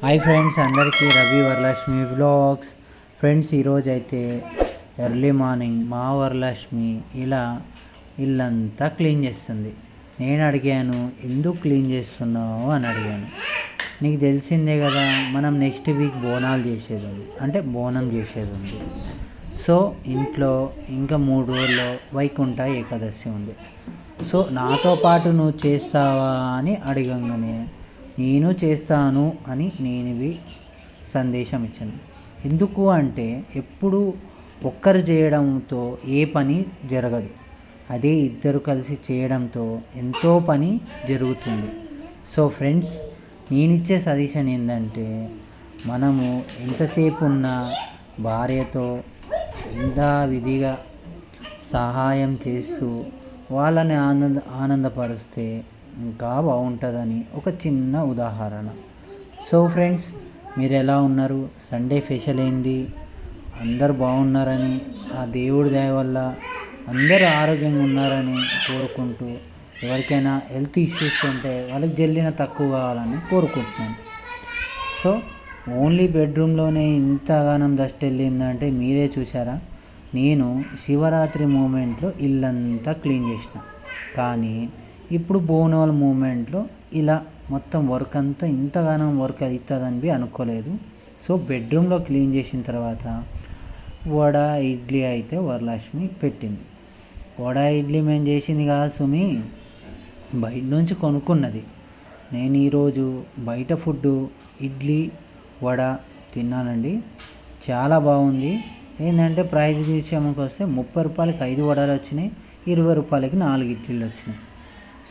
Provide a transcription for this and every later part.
Hi friends, అందరికీ Ravi Varalakshmi vlogs. Friends, ఈరోజు అయితే ఎర్లీ మార్నింగ్ మా వరలక్ష్మి ఇలా ఇల్లంతా క్లీన్ చేస్తుంది. నేను అడిగాను, ఎందుకు క్లీన్ చేస్తున్నావు అని అడిగాను. నీకు తెలిసిందే కదా, మనం నెక్స్ట్ వీక్ బోనాలు చేసేది ఉంది, అంటే బోనం చేసేది ఉంది. సో ఇంట్లో ఇంకా 3 రోజుల్లో వైకుంఠ ఏకాదశి ఉంది. సో నాతో పాటు నువ్వు చేస్తావా అని అడగంగానే నేను చేస్తాను అని నేనివి సందేశం ఇచ్చాను. ఎందుకు అంటే ఎప్పుడు ఒక్కరు చేయడంతో ఏ పని జరగదు, అదే ఇద్దరు కలిసి చేయడంతో ఎంతో పని జరుగుతుంది. సో ఫ్రెండ్స్, నేనిచ్చే సజెషన్ ఏంటంటే, మనము ఎంతసేపు ఉన్న భార్యతో విధిగా సహాయం చేస్తూ వాళ్ళని ఆనందపరుస్తే ఇంకా బాగుంటుందని ఒక చిన్న ఉదాహరణ. సో ఫ్రెండ్స్, మీరు ఎలా ఉన్నారు? సండే స్పెషల్ ఏంది? అందరు బాగున్నారని, ఆ దేవుడి దయ వల్ల అందరూ ఆరోగ్యంగా ఉన్నారని కోరుకుంటూ, ఎవరికైనా హెల్త్ ఇష్యూస్ ఉంటే వాళ్ళకి జల్లిన తక్కువ కావాలని కోరుకుంటున్నాను. సో ఓన్లీ బెడ్రూమ్లోనే ఇంతగానం డస్ట్ వెళ్ళిందంటే మీరే చూసారా. నేను శివరాత్రి మూమెంట్లో ఇల్లంతా క్లీన్ చేసిన, కానీ ఇప్పుడు బోనాల మూమెంట్లో ఇలా మొత్తం వర్క్ అంతా ఇంతగానం వర్క్ అవుతుందని అనుకోలేదు. సో బెడ్రూమ్లో క్లీన్ చేసిన తర్వాత వడ ఇడ్లీ అయితే వరలక్ష్మి పెట్టింది. వడ ఇడ్లీ మేము చేసింది కాదు సుమి, బయట నుంచి కొనుక్కున్నది. నేను ఈరోజు బయట ఫుడ్డు ఇడ్లీ వడ తిన్నానండి, చాలా బాగుంది. ఏంటంటే ప్రైస్ విషయంకి వస్తే 30 రూపాయలకి 5 వడలు వచ్చినాయి, 20 రూపాయలకి 4 ఇడ్లీలు వచ్చినాయి.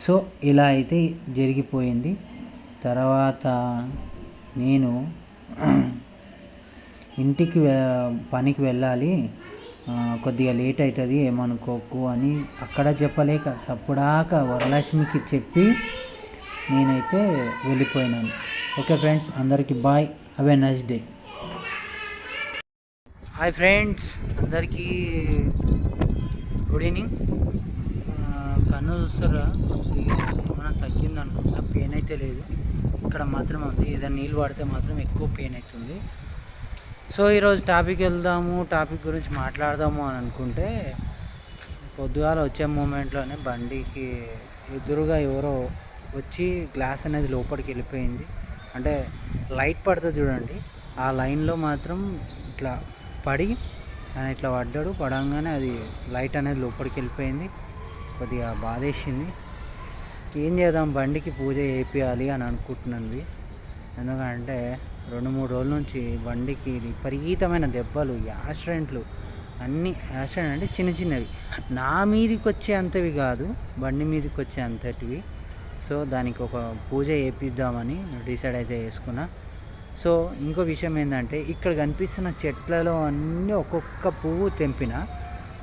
సో ఇలా అయితే జరిగిపోయింది. తర్వాత నేను ఇంటికి పనికి వెళ్ళాలి, కొద్దిగా లేట్ అవుతుంది ఏమనుకోకు అని అక్కడ చెప్పలేక సప్పుడాక వరలక్ష్మికి చెప్పి నేనైతే వెళ్ళిపోయినాను. ఓకే ఫ్రెండ్స్, అందరికీ bye, have a nice day. Hi friends, అందరికీ గుడ్ ఈవినింగ్. కన్ను చూస్తారా, కొద్దిగా ఏమైనా తగ్గింది అనుకుంటా, పెయిన్ అయితే లేదు. ఇక్కడ మాత్రం ఉంది, ఏదైనా నీళ్ళు పడితే మాత్రం ఎక్కువ పెయిన్ అవుతుంది. సో ఈరోజు టాపిక్ వెళ్దాము, టాపిక్ గురించి మాట్లాడదాము అని అనుకుంటే, పొద్దుగాల వచ్చే మూమెంట్లోనే బండికి ఎదురుగా ఎవరో వచ్చి గ్లాస్ అనేది లోపలికి వెళ్ళిపోయింది. అంటే లైట్ పడుతుంది చూడండి, ఆ లైన్లో మాత్రం ఇట్లా పడి ఆయన ఇట్లా పడ్డాడు. పడంగానే అది లైట్ అనేది లోపలికి వెళ్ళిపోయింది. కొద్దిగా బాధేసింది. ఏం చేద్దాం, బండికి పూజ చేయాలి అని అనుకుంటున్నాను. ఎందుకంటే 2-3 రోజుల నుంచి బండికి విపరీతమైన దెబ్బలు, యాక్సిడెంట్లు, అన్నీ యాక్సిడెంట్ అంటే చిన్న చిన్నవి, నా మీదకి వచ్చే అంతవి కాదు, బండి మీదకి వచ్చే అంతటివి. సో దానికి ఒక పూజ చేపిద్దామని డిసైడ్ అయితే చేసుకున్నా. సో ఇంకో విషయం ఏంటంటే, ఇక్కడ కనిపిస్తున్న చెట్లలో అన్నీ ఒక్కొక్క పువ్వు తెంపిన,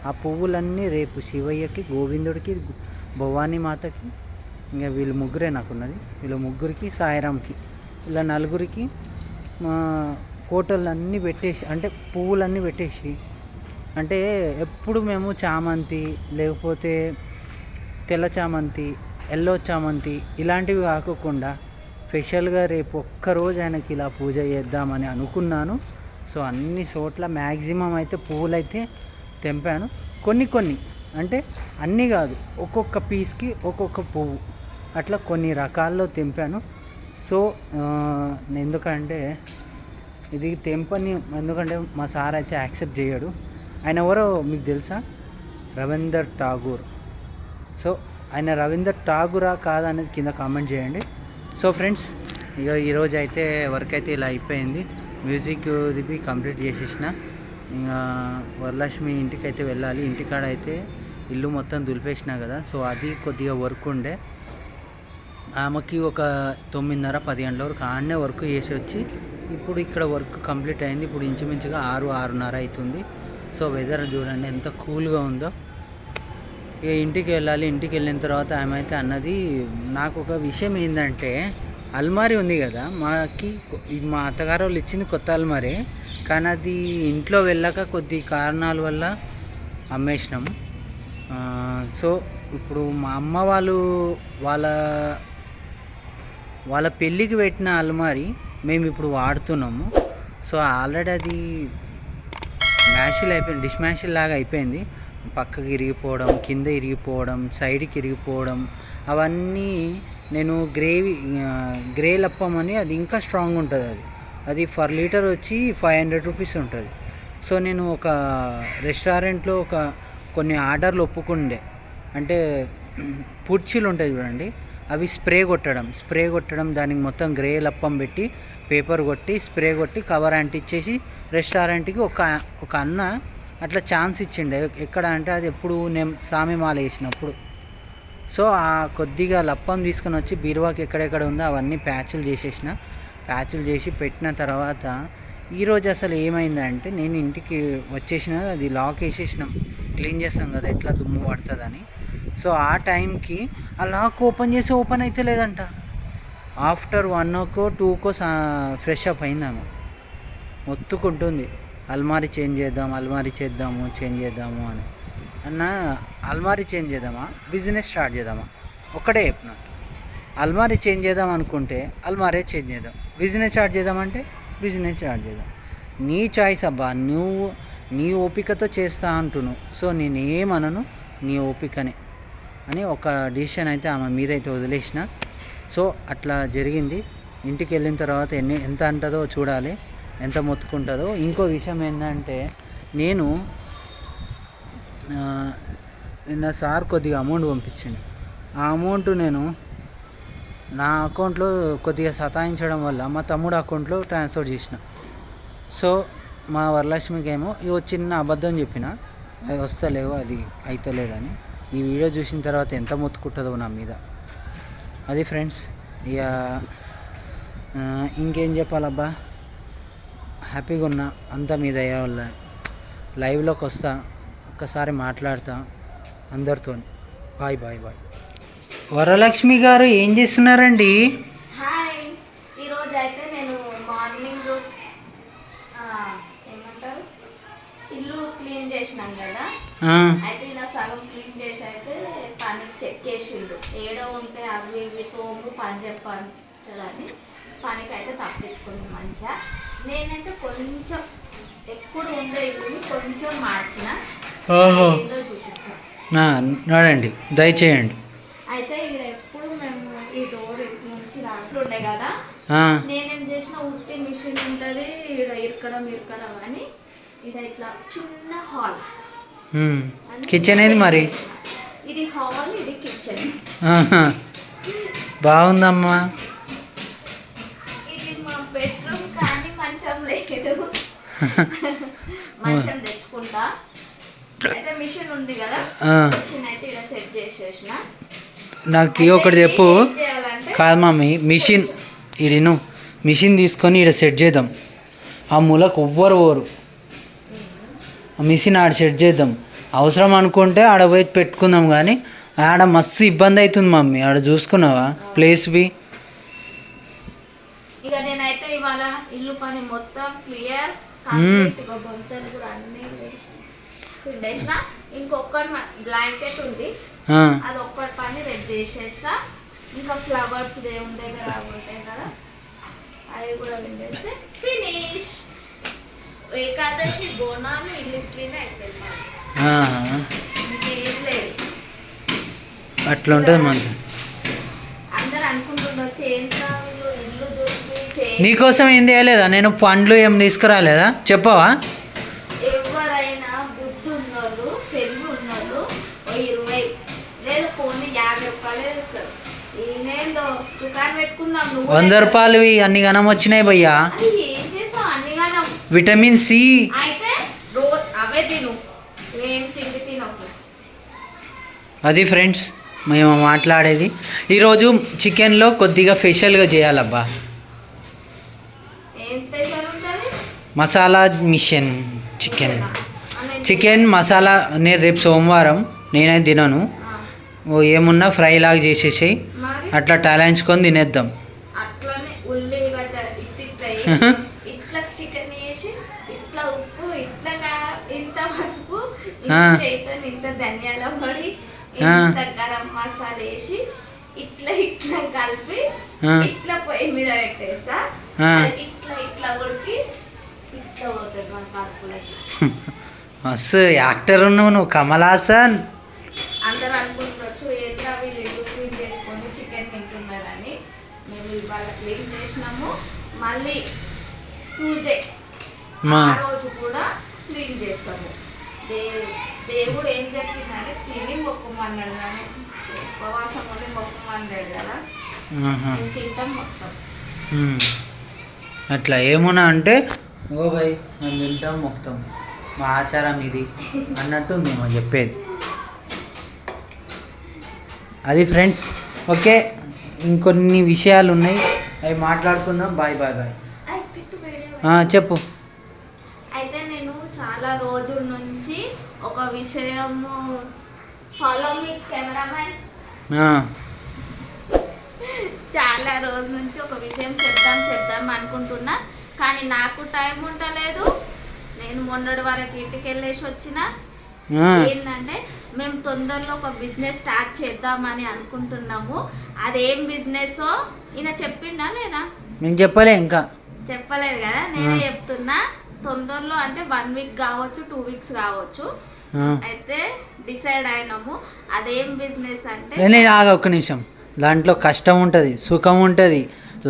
ఆ పువ్వులన్నీ రేపు శివయ్యకి, గోవిందుడికి, భవానీ మాతకి, ఇంకా వీళ్ళు ముగ్గురే నాకున్నది, వీళ్ళ ముగ్గురికి, సాయిరామ్కి, ఇలా నలుగురికి మా ఫోటోలు అన్నీ పెట్టేసి, అంటే పువ్వులన్నీ పెట్టేసి, అంటే ఎప్పుడు మేము చామంతి లేకపోతే తెల్ల చామంతి, ఎల్లో చామంతి ఇలాంటివి కాకుండా స్పెషల్గా రేపు ఒక్కరోజు ఆయనకి ఇలా పూజ చేద్దామని అనుకున్నాను. సో అన్ని చోట్ల మ్యాక్సిమం అయితే పువ్వులు అయితే తెంపాను. కొన్ని అంటే అన్నీ కాదు, ఒక్కొక్క పీస్కి ఒక్కొక్క పువ్వు అట్లా కొన్ని రకాల్లో తెంపాను. సో ఎందుకంటే ఇది తెంపని, ఎందుకంటే మా సార్ అయితే యాక్సెప్ట్ చేయడు. ఆయన ఎవరో మీకు తెలుసా? రవీందర్ ఠాగూర్. సో ఆయన రవీందర్ ఠాగూరా కాదా అనేది కింద కామెంట్ చేయండి. సో ఫ్రెండ్స్, ఇక ఈరోజు అయితే వర్క్ అయితే ఇలా అయిపోయింది. మ్యూజిక్ ఇది కంప్లీట్ చేసేసిన. ఇంకా వరలక్ష్మి ఇంటికి అయితే వెళ్ళాలి. ఇంటికాడ అయితే ఇల్లు మొత్తం దులిపేసిన కదా, సో అది కొద్దిగా వర్క్ ఉండే. ఆమెకి ఒక 9:30-10 గంటల వరకు ఆడనే వర్క్ చేసి వచ్చి ఇప్పుడు ఇక్కడ వర్క్ కంప్లీట్ అయింది. ఇప్పుడు ఇంచుమించుగా 6-6:30 అవుతుంది. సో వెదర్ చూడండి ఎంత కూల్గా ఉందో. ఇక ఇంటికి వెళ్ళాలి. ఇంటికి వెళ్ళిన తర్వాత ఆమె అయితే అన్నది, నాకు ఒక విషయం ఏంటంటే, అల్మారీ ఉంది కదా మాకి, మా అత్తగారు వాళ్ళు ఇచ్చింది కొత్త అల్మారీ, కానీ అది ఇంట్లో వెళ్ళాక కొద్ది కారణాల వల్ల అమ్మేసినాం. సో ఇప్పుడు మా అమ్మ వాళ్ళు వాళ్ళ పెళ్ళికి పెట్టిన అల్మారీ మేము ఇప్పుడు వాడుతున్నాము. సో ఆల్రెడీ అది మ్యాషిల్ అయిపోయింది, డిష్ మ్యాషిల్ లాగా అయిపోయింది. పక్కకి ఇరిగిపోవడం, కింద ఇరిగిపోవడం, సైడ్కి ఇరిగిపోవడం, అవన్నీ నేను గ్రే లప్పం అని అది ఇంకా స్ట్రాంగ్ ఉంటుంది. అది ఫర్ లీటర్ వచ్చి 500 రూపీస్ ఉంటుంది. సో నేను ఒక రెస్టారెంట్లో కొన్ని ఆర్డర్లు ఒప్పుకుండే, అంటే పుర్చీలు ఉంటాయి చూడండి, అవి స్ప్రే కొట్టడం దానికి మొత్తం గ్రే లప్పం పెట్టి పేపర్ కొట్టి స్ప్రే కొట్టి కవర్ అంటించేసి రెస్టారెంట్కి ఒక అన్న అట్లా ఛాన్స్ ఇచ్చిండే. ఎక్కడ అంటే అది ఎప్పుడు నేను సామిమాల వేసినప్పుడు. సో ఆ కొద్దిగా లప్పం తీసుకొని వచ్చి బీరువాకి ఎక్కడెక్కడ ఉందో అవన్నీ ప్యాచులు చేసి పెట్టిన తర్వాత ఈరోజు అసలు ఏమైందంటే, నేను ఇంటికి వచ్చేసిన, అది లాక్ వేసేసినాం, క్లీన్ చేస్తాం కదా ఎట్లా దుమ్ము పడుతుందని. సో ఆ టైంకి ఆ లాక్ ఓపెన్ అయితే లేదంట. ఆఫ్టర్ 1కో 2కో ఫ్రెష్ అప్ అయిందాము, మొత్తుకుంటుంది అల్మారీ చేంజ్ చేద్దాము అని. అన్న అల్మారీ చేంజ్ చేద్దామా, బిజినెస్ స్టార్ట్ చేద్దామా? ఒక్కడే చెప్పిన, అల్మారీ చేంజ్ చేద్దాం అనుకుంటే అల్మారీ చేంజ్ చేద్దాం, బిజినెస్ స్టార్ట్ చేద్దామంటే బిజినెస్ స్టార్ట్ చేద్దాం. నీ చాయిస్ అబ్బా, నువ్వు నీ ఓపికతో చేస్తా అంటున్నావు. సో నేనేమనను, నీ ఓపికనే అని ఒక డిసిషన్ అయితే ఆమె మీద అయితే వదిలేసిన. సో అట్లా జరిగింది. ఇంటికి వెళ్ళిన తర్వాత ఎంత అంటుందో చూడాలి, ఎంత మొత్తుకుంటుందో. ఇంకో విషయం ఏంటంటే, నేను నిన్న సార్ కొద్దిగా అమౌంట్ పంపించిండు. ఆ అమౌంట్ నేను నా అకౌంట్లో కొద్దిగా సతాయించడం వల్ల మా తమ్ముడు అకౌంట్లో ట్రాన్స్ఫర్ చేసిన. సో మా వరలక్ష్మికి ఏమో చిన్న అబద్ధం చెప్పిన, అది వస్తలేవు, అది అవుతలేదని. ఈ వీడియో చూసిన తర్వాత ఎంత మొత్తుకుంటుందో నా మీద. అది ఫ్రెండ్స్, ఇక ఇంకేం చెప్పాలబ్బా, హ్యాపీగా ఉన్నా అంతా మీ దయ వల్ల. లైవ్లోకి వస్తా, ఒక్కసారి మాట్లాడతా అందరితో. బాయ్. వరలక్ష్మి గారు ఏం చేస్తున్నారండి? హాయ్. ఈరోజు అయితే నేను మార్నింగ్ ఏమంటారు, ఇల్లు క్లీన్ చేసినాం కదా, అయితే ఇలా సగం క్లీన్ చేసి అయితే పనికి చెక్కేసిండు. ఏడో ఉంటే అవి ఇవి తోము పని చెప్పాను కదని పనికి అయితే తప్పించుకున్నాను మంచిగా. నేనైతే కొంచెం ఎప్పుడు ఉండే ఇల్లుని కొంచెం మార్చిన, ఏందో చూపిస్తాను, చూడండి, దయచేయండి. అయితే ఇక్కడ ఎప్పుడు మేము ఈ డోర్ నుంచి రాకుండే కదా, నేనేం చేసిన, ఉట్టి మిషన్ ఉంటుంది ఇక్కడ ఇరకడం అని, ఇది ఇట్లా చిన్న హాల్, కిచెన్ ఏది మరి? ఇది హాల్, ఇది కిచెన్. బాగుందమ్మా. ఇది మా బెడ్రూమ్, కానీ మంచం లేదు, మంచం తెచ్చుకుంటా. అయితే మిషన్ ఉంది కదా, మిషన్ అయితే ఇక్కడ సెట్ చేసేసిన. నాకు ఒకటి చెప్పు. కాదు మమ్మీ, మిషన్ తీసుకొని ఇక్కడ సెట్ చేద్దాం. ఆ మూలకు ఎవ్వరు పోరు, ఆ మిషన్ ఆడ సెట్ చేద్దాం. అవసరం అనుకుంటే ఆడ పోయి పెట్టుకుందాం. కానీ ఆడ మస్తు ఇబ్బంది అవుతుంది మమ్మీ, ఆడ చూసుకున్నావా ప్లేస్ బి. ఇక నేనైతే ఇవాళ ఇల్లు పని మొత్తం క్లియర్, బొంతలు కూడా అన్ని పిండేసిన. ఇంకొకటి బ్లాంకెట్ ఉంది, అది ఒక్కటి పని రేపు చేసేస్తా. ఇంకా ఫ్లవర్స్ దేవుని దగ్గర ఉంటాయి కదా, అవి కూడా పిండేస్తే ఫినిష్. ఏకాదశి బోనాలు ఇల్లు క్లీన్ అయిపోయింది, ఇంకేం లేదు. అట్లా ఉంటుంది మనకి. అందరు అనుకుంటుండొచ్చు ఏంటో ఇల్లు దొరికి. నీకోసం ఏం చేయలేదా? నేను పండ్లు ఏం తీసుకురాలేదా? చెప్పవా? ఎవరైనా బుద్ధి ఉన్నోళ్ళు, తెలివి ఉన్నోళ్ళు 20 లేదు పోనీ 50 రూపాయలు ఇస్తారు. ఈయనేందో దుకాణం పెట్టుకుందాం, 100 రూపాయలు అన్ని గనం వచ్చినాయి భయ్యా. ఏం చేసావు అన్ని గనం? Vitamin C. అయితే రోజు అవే తిను, ఏం తిండి తినకు. అది ఫ్రెండ్స్ మేము మాట్లాడేది. ఈరోజు చికెన్లో కొద్దిగా స్పెషల్గా చేయాలబ్బా. ఏం స్పెషల్ ఉంటుంది? మసాలా మిషన్ చికెన్ మసాలా. నేను రేపు సోమవారం, నేనైతే తినను. ఏమున్నా ఫ్రై లాగా చేసేసి అట్లా టాలాయించుకొని తినేద్దాం. అట్లానే ఉల్లిగడ్డ ఇట్లా చికెన్ వేసి, ఇట్లా ఉప్పు, ఇట్లా ఇంత పసుపు, ఇంత ధనియాల పొడి, ఇంత గరం మసాలా వేసి ఇట్లా కలిపి ఇట్లా పొయ్యి మీద పెట్టేస్తా. ఆ. అది ఇట్లా ఇట్లా ఉడికి ఇట్లా పోతుంది మన కడుపులోకి. మస్తు యాక్టర్ ఉన్నావు నువ్వు, కమల్ హాసన్. అందరూ అనుకుంటున్నారు ఏంద్రా వీళ్ళు ఇల్లు క్లీన్ చేసుకొని చికెన్ తింటున్నారని. మేము ఇవాళ క్లీన్ చేసినాము. మళ్ళీ ట్యూస్డే మా. ఆ రోజు కూడా క్లీన్ చేస్తాము. దేవుడు ఏం చెప్పిందంటే తిని మొక్కమన్నాడు, కానీ ఉపవాసం ఉండి మొక్కమన్నాడు కదా. ఆహా. మేము తింటాం మొత్తం. అట్లా ఏమున్నా అంటే ఓ భయ్ మేము తింటాం మొత్తం, మా ఆచారం ఇది అన్నట్టు మేము చెప్పేది అది ఫ్రెండ్స్. ఓకే, ఇంకొన్ని విషయాలు ఉన్నాయి, అవి మాట్లాడుకుందాం. Bye bye bye. అయ్ పిట్టు వేరే. చెప్పు. అయితే నేను చాలా రోజుల నుంచి ఒక విషయము ఫాలో మీ కెమెరామెన్, చాలా రోజుల నుంచి ఒక విషయం చెప్దాం అనుకుంటున్నా, కానీ నాకు టైం ఉండలేదు. నేను మొన్నటి వరకు ఇంటికి వెళ్ళేసి వచ్చిన. ఏంటంటే మేము తొందరలో ఒక బిజినెస్ స్టార్ట్ చేద్దామని అనుకుంటున్నాము. అదేం బిజినెస్ ఈయన చెప్పిండా లేదా? నేను చెప్పలే, ఇంకా చెప్పలేదు కదా, నేనే చెప్తున్నా. తొందరలో అంటే 1 వీక్ కావచ్చు, 2 వీక్స్ కావచ్చు. అయితే డిసైడ్ అయినాము. అదేం బిజినెస్ అంటే, నేను ఆగా ఒక్క నిమిషం. దాంట్లో కష్టం ఉంటుంది, సుఖం ఉంటుంది,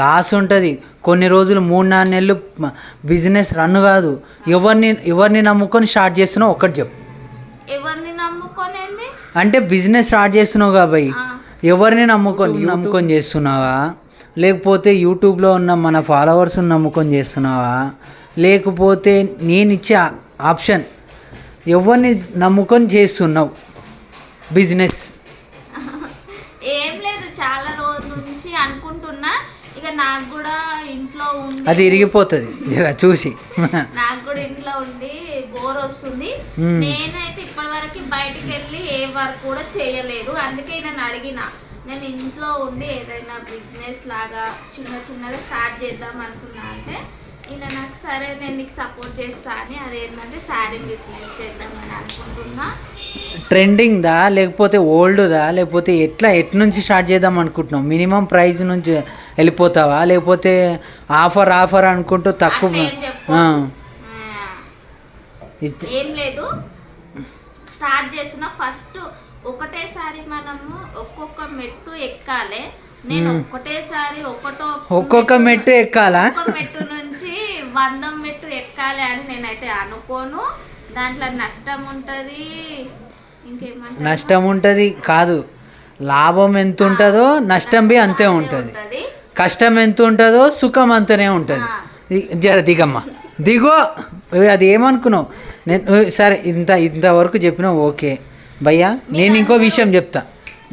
లాస్ ఉంటుంది. కొన్ని రోజులు 3-4 నెలలు బిజినెస్ రన్ కాదు. ఎవరిని నమ్ముకొని స్టార్ట్ చేస్తున్నావు ఒక్కటి చెప్పు. ఎవరిని నమ్ముకోనేంది అంటే బిజినెస్ స్టార్ట్ చేస్తున్నావు కాబట్టి ఎవరిని నమ్ముకొని చేస్తున్నావా, లేకపోతే యూట్యూబ్లో ఉన్న మన ఫాలోవర్స్ని నమ్ముకొని చేస్తున్నావా, లేకపోతే నేను ఇచ్చే ఆప్షన్ ఎవరిని నమ్ముకొని చేస్తున్నావు బిజినెస్? ఏం లేదు, చాలా రోజుల నుంచి అనుకుంటున్నా. ఇక నాకు కూడా ఇంట్లో ఉండి అది ఇరిగిపోతుంది చూసి నాకు కూడా ఇంట్లో ఉండి బోర్ వస్తుంది. నేనైతే ఇప్పటి వరకు బయటికి వెళ్ళి ఏ వర్క్ కూడా చేయలేదు. అందుకే నేను అడిగిన, నేను ఇంట్లో ఉండి ఏదైనా బిజినెస్ లాగా చిన్నగా స్టార్ట్ చేద్దాం అనుకున్నా. అంటే ఈయన నాకు సరే నేను నీకు సపోర్ట్ చేస్తా అని, అదేంటంటే శారీ బిజినెస్ చేద్దామని అనుకుంటున్నా. ట్రెండింగ్దా లేకపోతే ఓల్డ్దా, లేకపోతే ఎటు నుంచి స్టార్ట్ చేద్దాం అనుకుంటున్నావు? మినిమం ప్రైస్ నుంచి వెళ్ళిపోతావా, లేకపోతే ఆఫర్ అనుకుంటూ తక్కువ? ఏం లేదు, స్టార్ట్ చేసిన ఫస్ట్ ఒకటేసారి మనము ఒక్కొక్క మెట్టు ఎక్కాలి. నేను ఒకటేసారి ఒక్కొక్క మెట్టు ఎక్కాలా? మెట్టు నుంచి 100 మెట్టు ఎక్కాలి అని నేనైతే అనుకోను. దాంట్లో నష్టం ఉంటుంది, ఇంకేమంటారు, నష్టం ఉంటుంది కాదు, లాభం ఎంత ఉంటుందో నష్టం బి అంతే ఉంటుంది. కష్టం ఎంత ఉంటుందో సుఖం అంతనే ఉంటుంది. జర దిగమ్మా, దిగో. అది ఏమనుకున్నావు? నేను సరే ఇంతవరకు చెప్పినావు ఓకే భయ్యా. నేను ఇంకో విషయం చెప్తా,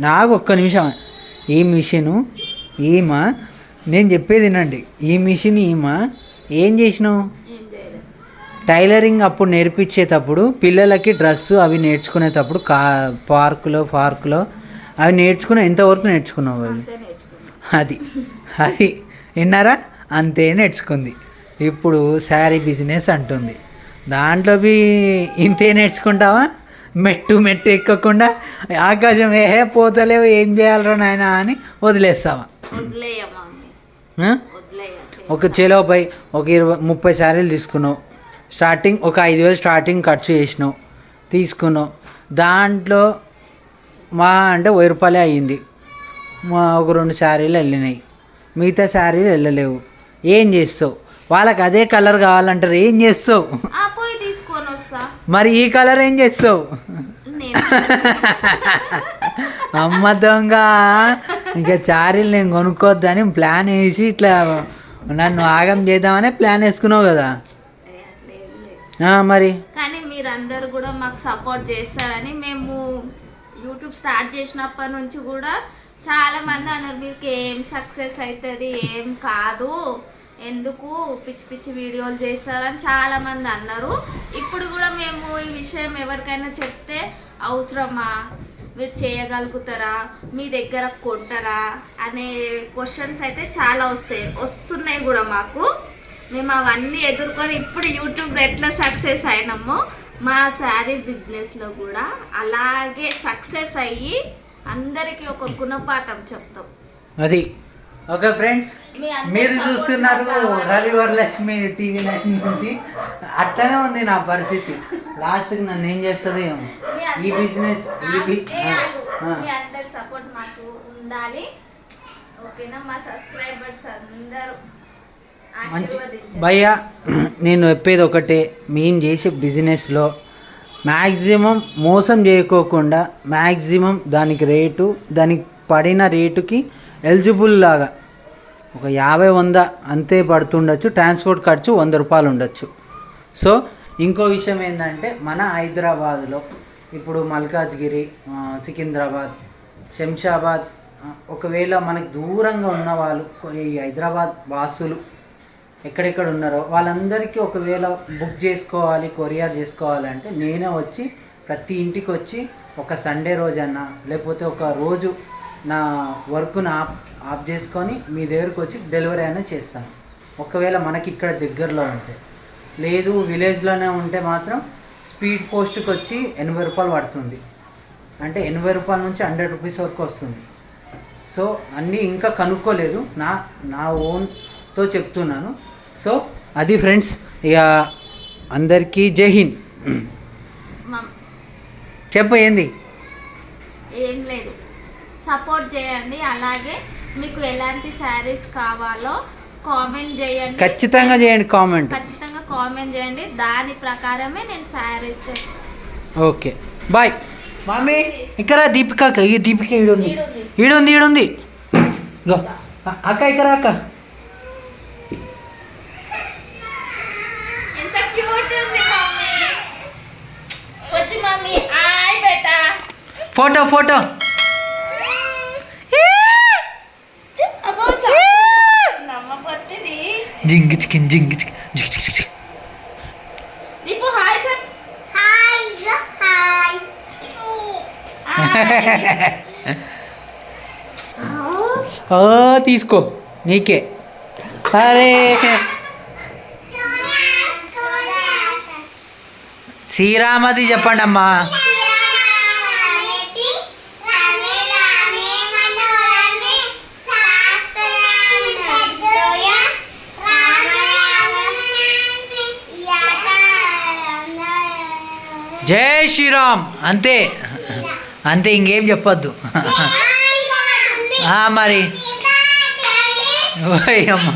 నాకు ఒక్క నిమిషం. ఈ మిషను ఈమా, నేను చెప్పేది వినండి. ఈ మిషన్ ఈమా ఏం చేసినావు? టైలరింగ్ అప్పుడు నేర్పించేటప్పుడు పిల్లలకి డ్రెస్సు అవి నేర్చుకునేటప్పుడు పార్కులో అవి ఎంతవరకు నేర్చుకున్నావు? అది విన్నారా? అంతే నేర్చుకుంది. ఇప్పుడు శారీ బిజినెస్ అంటుంది. దాంట్లో ఇంతే నేర్చుకుంటావా? మెట్టు ఎక్కకుండా ఆకాశం పోతలేవు, ఏం చేయాలరా నాయన అని వదిలేస్తావా? ఒక చెలోపై ఒక 20-30 శారీలు తీసుకున్నావు. స్టార్టింగ్ ఒక 5,000 స్టార్టింగ్ ఖర్చు చేసినావు, తీసుకున్నావు. దాంట్లో అంటే 1000 రూపాయలే అయ్యింది. ఒక 2 శారీలు వెళ్ళినాయి, మిగతా శారీలు వెళ్ళలేవు. ఏం చేస్తావు? వాళ్ళకి అదే కలర్ కావాలంటారు, ఏం చేస్తావు? మరి ఈ కలర్ ఏం చేస్తావు? అమ్మ దొంగ, ఇంకా చారీలు నేను కొనుక్కోద్దని ప్లాన్ వేసి ఇట్లా నన్ను ఆగం చేద్దామని ప్లాన్ వేసుకున్నావు కదా. మరి కానీ మీరందరూ కూడా మాకు సపోర్ట్ చేస్తారని, మేము యూట్యూబ్ స్టార్ట్ చేసినప్పటి నుంచి కూడా చాలా మంది అన్నారు మీకు ఏం సక్సెస్ అవుతుంది, ఏం కాదు, ఎందుకు పిచ్చి వీడియోలు చేస్తారని చాలా మంది అన్నారు. ఇప్పుడు కూడా మేము ఈ విషయం ఎవరికైనా చెప్తే అవసరమా, మీరు చేయగలుగుతారా, మీ దగ్గర కొంటారా అనే క్వశ్చన్స్ అయితే చాలా వస్తున్నాయి కూడా మాకు. మేము అవన్నీ ఎదుర్కొని ఇప్పుడు యూట్యూబ్లో ఎట్లా సక్సెస్ అయినామో మా శారీ బిజినెస్లో కూడా అలాగే సక్సెస్ అయ్యి అందరికీ ఒక గుణపాఠం చెప్తాం. అది ఓకే ఫ్రెండ్స్, మీ అందరి మీరు support చూస్తున్నారు నాకు కావాలి. రవి వరలక్ష్మి టీవీ 9 నుంచి. అట్లనే ఉంది నా పరిస్థితి. లాస్ట్కి నన్ను ఏం చేస్తుంది ఏమో ఈ బిజినెస్ మీ అందరి సపోర్ట్ మాకు ఉండాలి. ఓకేనా? మా సబ్స్క్రైబర్స్ అందరూ మంచి ఆశీర్వదించండి. భయ్యా, నేను చెప్పేది ఒకటే, మేము చేసే బిజినెస్లో మ్యాక్సిమం మోసం చేయకోకుండా మ్యాక్సిమం దానికి పడిన రేటుకి ఎలిజిబుల్ లాగా ఒక 50-100 అంతే పడుతుండొచ్చు. ట్రాన్స్పోర్ట్ ఖర్చు 100 రూపాయలు ఉండొచ్చు. సో ఇంకో విషయం ఏంటంటే, మన హైదరాబాద్లో ఇప్పుడు మల్కాజ్గిరి, సికింద్రాబాద్, శంషాబాద్, ఒకవేళ మనకు దూరంగా ఉన్న వాళ్ళు, ఈ హైదరాబాద్ వాసులు ఎక్కడెక్కడ ఉన్నారో వాళ్ళందరికీ ఒకవేళ బుక్ చేసుకోవాలి, కొరియర్ చేసుకోవాలంటే నేనే వచ్చి ప్రతి ఇంటికి వచ్చి ఒక సండే రోజన్నా లేకపోతే ఒక రోజు నా వర్క్ను ఆఫ్ చేసుకొని మీ దగ్గరకు వచ్చి డెలివరీ అయినా చేస్తాను. ఒకవేళ మనకి ఇక్కడ దగ్గరలో ఉంటే. లేదు విలేజ్లోనే ఉంటే మాత్రం స్పీడ్ పోస్ట్కి వచ్చి 80 రూపాయలు పడుతుంది. అంటే 80 రూపాయల నుంచి 100 రూపీస్ వరకు వస్తుంది. సో అన్నీ ఇంకా కనుక్కోలేదు, నా ఓన్తో చెప్తున్నాను. సో అది ఫ్రెండ్స్, ఇక అందరికీ జై హింద్. చెప్పు ఏంది? ఏం లేదు, సపోర్ట్ చేయండి. అలాగే మీకు ఎలాంటి శారీస్ కావాలో కామెంట్ చేయండి. ఖచ్చితంగా చేయండి కామెంట్. ఖచ్చితంగా కామెంట్ చేయండి. దాని ప్రకారమే నేను శారీస్ తెస్తాను. Okay bye. మమ్మీ ఇక్కడ దీపిక, ఈ దీపిక ఈడుంది. గో అక్క, ఇక్కడ అక్క. ఎంత క్యూట్ ఉంది మమ్మీ. వచ్చి మమ్మీ హాయ్ బేటా. ఫోటో అబ్బో నమ్మ పట్టిది. జింగి చికిన్ దీపు హాయ్ చెప్. తీసుకో నీకే. అరే శ్రీరామది చెప్పండి అమ్మా. జై శ్రీరామ్. అంతే ఇంకేం చెప్పొద్దు. మరి ఓయ్ అమ్మ.